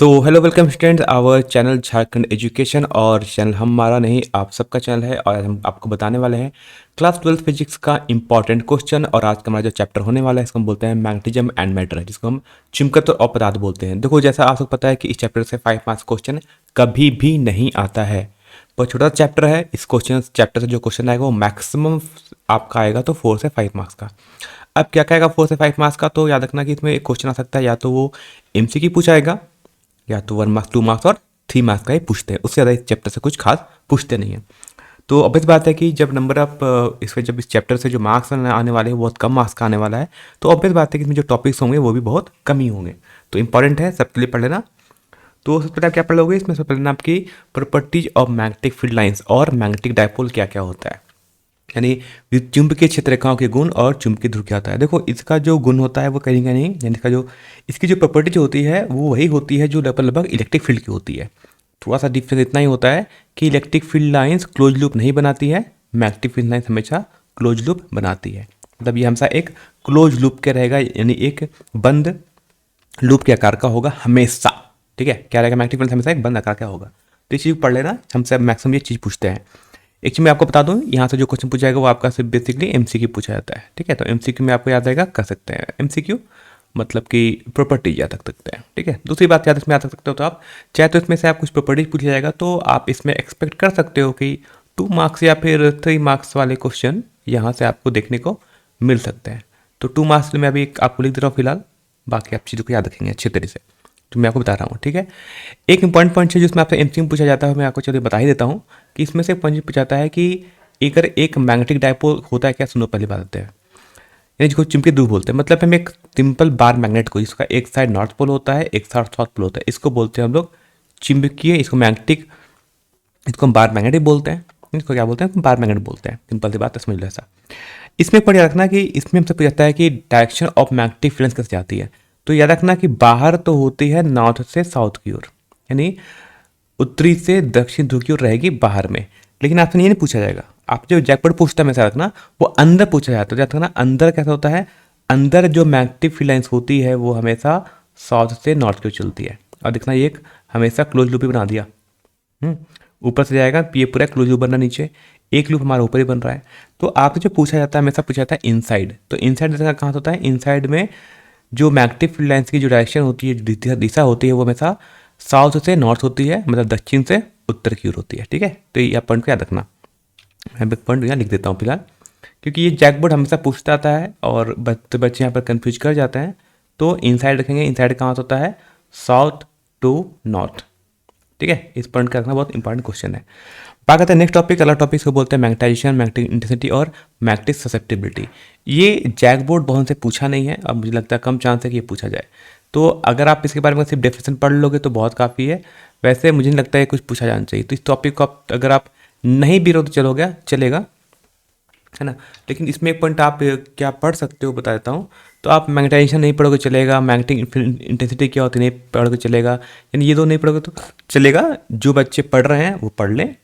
So hello welcome students our channel Jharkhand education. और channel हमारा नहीं, आप सबका चैनल है। और हम आपको बताने वाले हैं क्लास 12 फिजिक्स का इंपॉर्टेंट क्वेश्चन। और आज का हमारा जो चैप्टर होने वाला है इसको हम बोलते हैं मैग्नेटिज्म एंड मैटर, जिसको हम चुंबकत्व और पदार्थ बोलते हैं। देखो, जैसा आप सबको पता है कि इस चैप्टर से 5 मार्क्स क्वेश्चन कभी भी नहीं आता है। बहुत छोटा चैप्टर है। इस क्वेश्चन चैप्टर से जो क्वेश्चन आएगा वो मैक्सिमम आपका आएगा तो 4 से 5 मार्क्स का। अब क्या कहेगा 4 से 5 मार्क्स का, तो याद रखना कि इसमें एक क्वेश्चन आ सकता है, या तो वो एमसीक्यू पूछाएगा, या तो 1 मार्क्स 2 मार्क्स और 3 मार्क्स का ही पूछते हैं। उससे ज़्यादा इस चैप्टर से कुछ खास पूछते नहीं हैं। तो अब इस बात है कि जब नंबर आप इसमें जब इस चैप्टर से जो मार्क्स आने वाले हैं वो बहुत कम मार्क्स का आने वाला है, तो ऑब्वियस बात है कि इसमें जो टॉपिक्स होंगे वो भी बहुत कम ही होंगे। तो इंपॉर्टेंट है, सबके लिए पढ़ लेना। तो सबसे पहले आप क्या पढ़ लोगे इसमें? सबसे पहले ना आपकी properties of magnetic field lines और मैग्नेटिक डायपोल क्या क्या होता है, यानी चुंबकीय क्षेत्र रेखाओं के गुण और चुंबकीय ध्रुव क्या होता है। देखो, इसका जो गुण होता है वो कहीं का नहीं, यानी इसका जो इसकी जो प्रॉपर्टी जो होती है वो वही होती है जो लगभग इलेक्ट्रिक फील्ड की होती है। थोड़ा सा डिफरेंस इतना ही होता है कि electric field lines close loop नहीं बनाती है, मैग्नेटिक फील्ड लाइंस हमेशा क्लोज लूप बनाती है। मतलब ये हमेशा एक क्लोज लूप के रहेगा, यानी एक बंद लूप के आकार का होगा हमेशा। ठीक है, क्या रहेगा? मैग्नेटिक फील्ड हमेशा एक बंद आकार का होगा। तो इस चीज़ को पढ़ लेना, हमसे मैक्सिमम ये चीज़ पूछते हैं। एक चीज़ मैं आपको बता दूं, यहाँ से जो क्वेश्चन पूछा जाएगा वो आपका सिर्फ बेसिकली एमसीक्यू पूछा जाता है। ठीक है, तो एमसीक्यू में आपको याद रहेगा, कर सकते हैं एमसीक्यू मतलब कि प्रॉपर्टी याद रख सकते हैं। ठीक है, दूसरी बात याद इसमें याद रख सकते हो, तो आप चाहे तो इसमें से आप कुछ प्रॉपर्टीज पूछा जाएगा तो आप इसमें एक्सपेक्ट कर सकते हो कि 2 मार्क्स या फिर 3 मार्क्स वाले क्वेश्चन यहाँ से आपको देखने को मिल सकते हैं। तो 2 मार्क्स में अभी आपको लिख दे रहा हूँ फिलहाल, बाकी आप चीज़ों को याद रखेंगे अच्छे तरीके से। तो मैं आपको बता रहा हूँ। ठीक है, एक इंपॉर्टेंट पॉइंट है जिसमें आपसे एमसीक्यू पूछा जाता है, मैं आपको चलिए बता ही देता हूँ कि इसमें से पॉइंट पूछा जाता है कि अगर एक मैग्नेटिक डायपोल होता है क्या। सुनो, पहली बात होते हैं, यानी जिसको चुंबकीय ध्रुव बोलते हैं। मतलब हम एक सिंपल बार मैग्नेट को, जिसका एक साइड नॉर्थ पोल होता है एक साइड साउथ पोल होता है, इसको बोलते हैं हम लोग चुंबकीय, इसको मैग्नेटिक, इसको हम बार मैग्नेटिक बोलते हैं। इसको क्या बोलते हैं? बार मैग्नेट बोलते हैं। सिंपल सी बात है, समझ लो ऐसा। इसमें पर याद रखना कि इसमें हमसे पूछा जाता है कि डायरेक्शन ऑफ मैग्नेटिक फील्ड कैसे जाती है। तो याद रखना कि बाहर तो होती है नॉर्थ से साउथ की ओर, यानी उत्तरी से दक्षिण ध्रुव की ओर रहेगी बाहर में। लेकिन आपसे ये नहीं पूछा जाएगा, आप जो जैकपॉट पूछता है हमेशा रखना, वो अंदर पूछा जाता है। याद रखना अंदर कैसा होता है, अंदर जो मैग्नेटिक फील्ड लाइंस होती है वो हमेशा साउथ से नॉर्थ की ओर चलती है। और देखना ये एक हमेशा क्लोज लूप ही बना दिया। ऊपर से जाएगा, ये पूरा क्लोज लूप बनना, नीचे एक लूप हमारा ऊपर ही बन रहा है। तो आपसे जो पूछा जाता है हमेशा पूछा जाता है इनसाइड। तो इनसाइड जगह कहाँ होता है? इनसाइड में जो मैग्नेटिक फील्ड लाइंस की जो डायरेक्शन होती है, जो दिशा होती है, वो हमेशा साउथ से नॉर्थ होती है, मतलब दक्षिण से उत्तर की ओर होती है। ठीक है, तो ये पॉइंट को याद रखना। मैं पॉइंट यहाँ लिख देता हूँ फिलहाल, क्योंकि ये जैकबोर्ड हमेशा पूछता आता है और बच्चे यहाँ पर कंफ्यूज कर जाते हैं। तो इनसाइड रखेंगे, इनसाइड कहाँ होता है? South to north. ठीक है, इस पॉइंट का रखना बहुत इंपॉर्टेंट क्वेश्चन है। बात करते हैं नेक्स्ट टॉपिक, अगला टॉपिक को बोलते हैं मैग्नेटाइजेशन, मैग्नेटिक इंटेंसिटी और मैग्नेटिक ससेप्टिबिलिटी। ये जैकबोर्ड बहुत से पूछा नहीं है, अब मुझे लगता है कम चांस है कि ये पूछा जाए। तो अगर आप इसके बारे में सिर्फ डेफिनेशन पढ़ लोगे तो बहुत काफ़ी है। वैसे मुझे नहीं लगता है कुछ पूछा जाना चाहिए। तो इस टॉपिक को अगर आप नहीं भी रहो तो चलेगा, है ना। लेकिन इसमें एक पॉइंट आप क्या पढ़ सकते हो बता देता हूँ। तो आप मैग्नेटाइजेशन नहीं पढ़ोगे चलेगा, मैग्नेटिक इंटेंसिटी क्या होती है नहीं पढ़ोगे चलेगा, यानी ये दो नहीं पढ़ोगे तो चलेगा। जो बच्चे पढ़ रहे हैं वो पढ़ लें,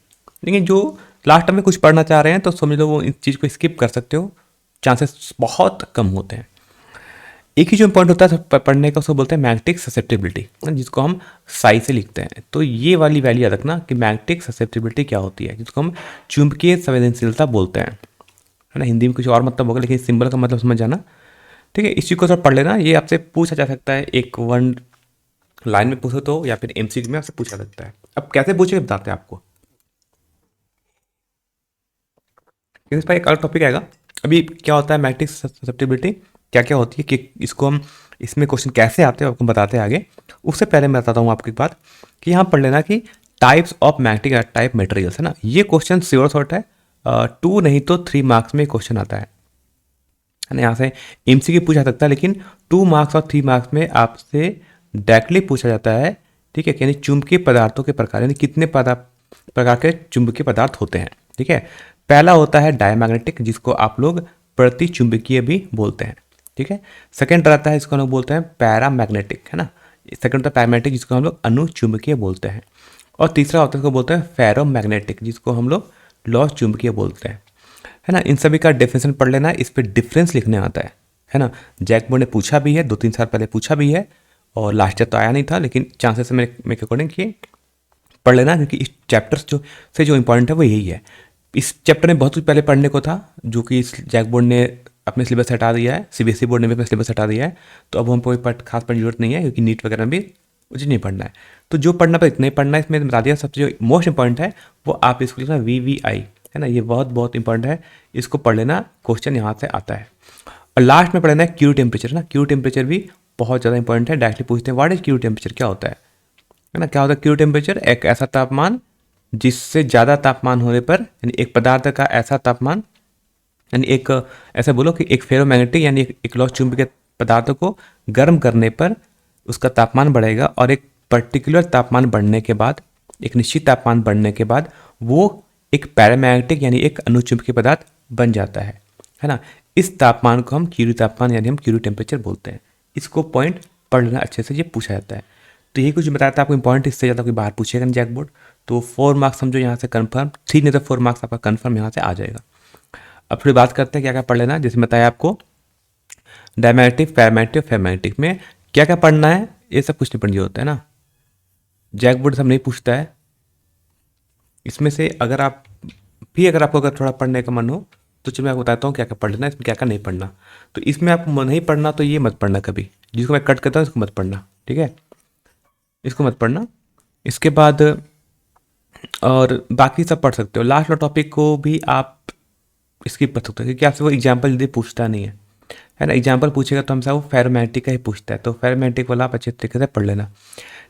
लेकिन जो लास्ट में कुछ पढ़ना चाह रहे हैं तो समझ लो वो इस चीज़ को स्किप कर सकते हो, चांसेस बहुत कम होते हैं। एक ही जो पॉइंट होता है पढ़ने का उसको बोलते हैं मैग्नेटिक ससेप्टिबिलिटी, जिसको हम साई से लिखते हैं। तो ये वाली वैल्यू याद रखना कि मैग्नेटिक ससेप्टिबिलिटी क्या होती है, जिसको हम चुंबकीय संवेदनशीलता बोलते हैं, है ना। हिंदी में कुछ और मतलब होगा, लेकिन सिंबल का मतलब समझ जाना। ठीक है, इस चीज़ को थोड़ा पढ़ लेना। ये आपसे पूछा जा सकता है, एक 1 लाइन में पूछो तो, या फिर एमसीक्यू में आपसे पूछा सकता है। अब कैसे पूछे बताते हैं आपको, इस पर एक अलग टॉपिक आएगा। अभी क्या होता है मैग्नेटिक ससेप्टिबिलिटी, क्या क्या होती है, कि इसको हम इसमें क्वेश्चन कैसे आते हैं आपको बताते हैं आगे। उससे पहले मैं बताता हूँ आपको एक बात कि यहाँ पढ़ लेना कि types of magnetic type materials, है ना। ये क्वेश्चन श्योर शॉर्ट है, 2 नहीं तो 3 मार्क्स में क्वेश्चन आता है ना। यहाँ से एमसीक्यू पूछा सकता है, लेकिन 2 मार्क्स और 3 मार्क्स में आपसे डायरेक्टली पूछा जाता है। ठीक है, यानी चुंबकीय पदार्थों के प्रकार, यानी कितने प्रकार के चुंबकीय पदार्थ होते हैं। ठीक है, पहला होता है डायमैग्नेटिक, जिसको आप लोग प्रति चुंबकीय भी बोलते हैं। ठीक है, सेकंड रहता है, इसको हम लोग बोलते हैं पैरामैग्नेटिक, है ना। सेकंड होता है पैरामैग्नेटिक, जिसको हम लोग अनुचुंबकीय बोलते हैं। और तीसरा होता है, इसको बोलते हैं फेरोमैग्नेटिक, जिसको हम लोग लौह चुंबकीय बोलते हैं, है ना। इन सभी का डेफिनेशन पढ़ लेना, इस पर डिफरेंस लिखने आता है ना। जैकबोर्ड ने पूछा भी है, 2-3 साल पहले पूछा भी है, और लास्ट ईयर तो आया नहीं था, लेकिन चांसेस मेरे अकॉर्डिंग कि पढ़ लेना, क्योंकि इस चैप्टर्स जो इम्पोर्टेंट है वो यही है। इस चैप्टर में बहुत कुछ पहले पढ़ने को था, जो कि इस जैक बोर्ड ने अपने सिलेबस हटा दिया है, सीबीएसई बोर्ड ने भी अपना सिलेबस हटा दिया है। तो अब हमको कोई खास पढ़ने की जरूरत नहीं है, क्योंकि नीट वगैरह में भी मुझे नहीं पढ़ना है। तो जो पढ़ना पर इतना ही पढ़ना है, इसमें बता दिया। सबसे जो मोस्ट इंपॉर्टेंट है वो आप इसको लिखना VVI, है ना, ये बहुत बहुत इंपॉर्टेंट है, इसको पढ़ लेना, क्वेश्चन यहाँ से आता है। और लास्ट में पढ़ना है क्यू टेम्परेचर ना, क्यू टेम्परेचर भी बहुत ज़्यादा इंपॉर्टेंट है। डायरेक्टली पूछते हैं व्हाट इज क्यू टेम्परेचर, क्या होता है ना, क्या होता है क्यू टेम्परेचर? एक ऐसा तापमान जिससे ज़्यादा तापमान होने पर, यानी एक पदार्थ का ऐसा तापमान, यानी एक ऐसा बोलो कि एक फेरोमैग्नेटिक यानी एक लौह चुंबकीय पदार्थ को गर्म करने पर उसका तापमान बढ़ेगा, और एक पर्टिकुलर तापमान बढ़ने के बाद, एक निश्चित तापमान बढ़ने के बाद वो एक पैरामैग्नेटिक यानी एक अनुचुंबकीय पदार्थ बन जाता है ना। इस तापमान को हम क्यूरी तापमान यानी हम क्यूरी टेम्परेचर बोलते हैं। इसको पॉइंट पढ़ लेना अच्छे से, ये पूछा जाता है। तो यही कुछ बताया था आपको इंपॉर्टेंट, इससे ज़्यादा कोई बाहर पूछेगा नहीं जैक बोर्ड। तो 4 मार्क्स समझो यहाँ से कन्फर्म, 3 नहीं तो 4 मार्क्स आपका कन्फर्म यहाँ से आ जाएगा। अब थोड़ी बात करते हैं क्या क्या पढ़ लेना। जैसे बताया आपको डायमैग्नेटिक, पैरामैग्नेटिक, फेरोमैग्नेटिक में क्या क्या पढ़ना है, ये सब कुछ नहीं पढ़नी होता है ना, जैक बोर्ड सब नहीं पूछता है। इसमें से अगर आपको अगर थोड़ा पढ़ने का मन हो तो चलो मैं आपको बताता हूँ क्या क्या पढ़ लेना, इसमें क्या क्या नहीं पढ़ना। तो इसमें आपको नहीं पढ़ना तो ये मत पढ़ना कभी, जिसको मैं कट करता हूँ इसको मत पढ़ना, ठीक है, इसको मत पढ़ना। इसके बाद और बाकी सब पढ़ सकते हो। लास्ट वाला टॉपिक को भी आप स्किप कर सकते हो, क्योंकि आपसे वो एग्जाम्पल जल्दी पूछता नहीं है ना। एग्जाम्पल पूछेगा तो हमसे वो फेरोमैग्नेटिक का ही पूछता है, तो फेरोमैग्नेटिक वाला आप अच्छे तरीके से पढ़ लेना,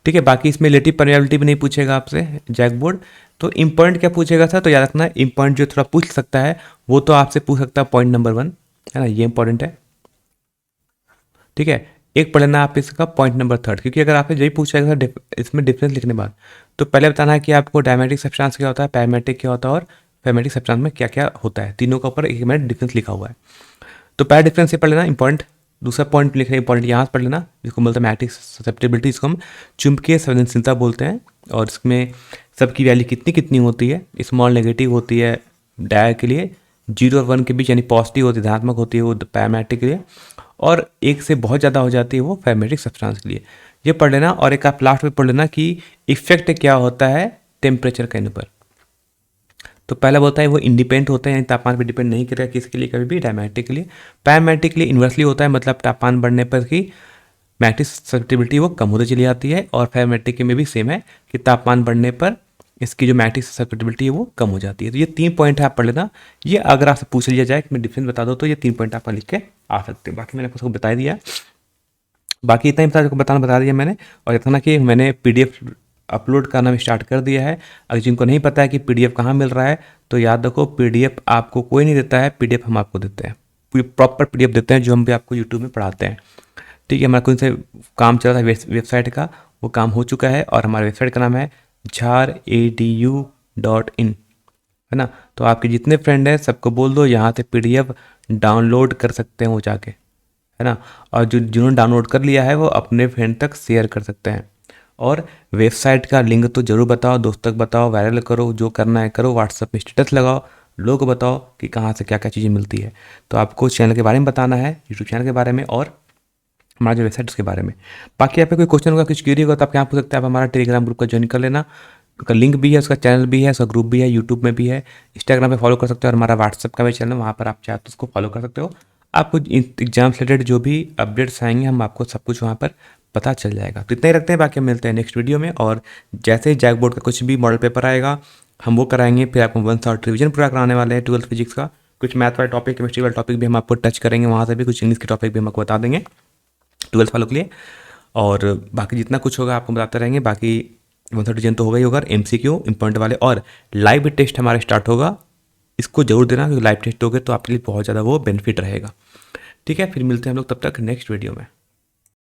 ठीक है। बाकी इसमें रिलेटिव परमेबिलिटी भी नहीं पूछेगा आपसे जैक बोर्ड। तो इंपॉइंट क्या पूछेगा था, तो याद रखना इंपॉइंट जो थोड़ा पूछ सकता है वो तो आपसे पूछ सकता है पॉइंट नंबर 1, है ना, ये इंपॉर्टेंट है, ठीक है। एक पढ़ लेना आप इसका पॉइंट नंबर 3, क्योंकि अगर आपसे यही पूछेगा इसमें डिफरेंस लिखने बाद, तो पहले बताना है कि आपको डायमैग्नेटिक सब्सटेंस क्या होता है, पैरामैग्नेटिक क्या होता है, और फेरोमैग्नेटिक सब्सटेंस में क्या क्या होता है। तीनों का ऊपर एक मिनट डिफरेंस लिखा हुआ है। तो पहला डिफरेंस ये पढ़ लेना इंपॉर्टेंट। दूसरा पॉइंट लिखना इंपॉर्टेंट यहाँ से पढ़ लेना, जिसको बोलते हैं मैग्नेटिक ससेप्टिबिलिटी, इसको हम चुंबकीय संवेदनशीलता बोलते हैं। और इसमें सबकी वैल्यू कितनी कितनी होती है, स्मॉल नेगेटिव होती है डायर के लिए, 0 और 1 के बीच यानी पॉजिटिव होती है, धनात्मक होती है वो पैरामैग्नेटिक के लिए, और 1 से बहुत ज़्यादा हो जाती है वो फेरोमैग्नेटिक सब्सटेंस के लिए। ये पढ़ लेना। और एक आप लास्ट में पढ़ लेना कि इफेक्ट क्या होता है टेम्परेचर के ऊपर। तो पहला बोलता है वो इंडिपेंडेंट होते हैं, तापमान पर डिपेंड नहीं करेगा किसके लिए, कभी भी डायमैग्नेटिक के लिए। पैरामैग्नेटिक के लिए इन्वर्सली होता है, मतलब तापमान बढ़ने पर की मैग्नेटिक ससेप्टिबिलिटी वो कम होती चली जाती है। और फेरोमैग्नेटिक में भी सेम है कि तापमान बढ़ने पर इसकी जो मैग्नेटिक ससेप्टिबिलिटी है वो कम हो जाती है। तो ये 3 पॉइंट है, आप पढ़ लेना। ये अगर आपसे पूछ लिया जाए कि मैं डिफरेंस बता दो, तो ये 3 पॉइंट आप लिख के आ सकते हैं। बाकी मैंने आपको बता दिया, बाकी इतना ही बता दिया मैंने। और इतना कि मैंने PDF अपलोड करना भी स्टार्ट कर दिया है। अगर जिनको नहीं पता है कि PDF कहाँ मिल रहा है, तो याद रखो PDF आपको कोई नहीं देता है, PDF हम आपको देते हैं, प्रॉपर PDF देते हैं, जो हम भी आपको यूट्यूब में पढ़ाते हैं, ठीक है। हमारा कोई से काम चल रहा है वेबसाइट का, वो काम हो चुका है, और हमारे वेबसाइट का नाम है jharedu.in, है ना। तो आपके जितने फ्रेंड हैं सबको बोल दो यहाँ से PDF डाउनलोड कर सकते हैं वो जाके, है ना। और जिन्होंने डाउनलोड कर लिया है वो अपने फ्रेंड तक शेयर कर सकते हैं। और वेबसाइट का लिंक तो जरूर बताओ, दोस्त तक बताओ, वायरल करो, जो करना है करो, व्हाट्सएप में स्टेटस लगाओ, लोग को बताओ कि कहाँ से क्या क्या चीज़ें मिलती है। तो आपको चैनल के बारे में बताना है, यूट्यूब चैनल के बारे में, और हमारा जो वेबसाइट उसके बारे में। बाकी आप पे कोई क्वेश्चन होगा, कुछ क्वेरी होगा, तो आप क्या पूछ सकते हैं, आप हमारा टेलीग्राम ग्रुप का ज्वाइन कर लेना। उसका लिंक भी है, उसका चैनल भी है, उसका ग्रुप भी है, यूट्यूब में भी है, इंस्टाग्राम पे फॉलो कर सकते हो, और हमारा व्हाट्सएप का भी चैनल है, वहाँ पर आप चाहे तो उसको फॉलो कर सकते हो। आपको एग्जाम से रिलेटेड जो भी अपडेट्स आएंगे हम आपको सब कुछ वहाँ पर पता चल जाएगा। तो इतना ही रखते हैं, बाकी हम मिलते हैं नेक्स्ट वीडियो में। और जैसे ही जैक बोर्ड का कुछ भी मॉडल पेपर आएगा हम वो कराएंगे, फिर आपको 1 शॉर्ट रिविजन पूरा कराने वाले हैं 12th फिजिक्स का। कुछ मैथ वाले टॉपिक, केमिस्ट्री वाले टॉपिक भी हम आपको टच करेंगे, वहाँ से भी कुछ इंग्लिश के टॉपिक भी हम आपको बता देंगे 12th वालों के लिए। और बाकी जितना कुछ होगा आपको बताते रहेंगे। बाकी 130 तो होगा ही होगा, MCQ इंपॉर्टेंट वाले, और लाइव टेस्ट हमारे स्टार्ट होगा, इसको जरूर देना, क्योंकि लाइव टेस्ट होगे तो आपके लिए बहुत ज़्यादा वो बेनिफिट रहेगा, ठीक है। फिर मिलते हैं हम लोग तब तक नेक्स्ट वीडियो में।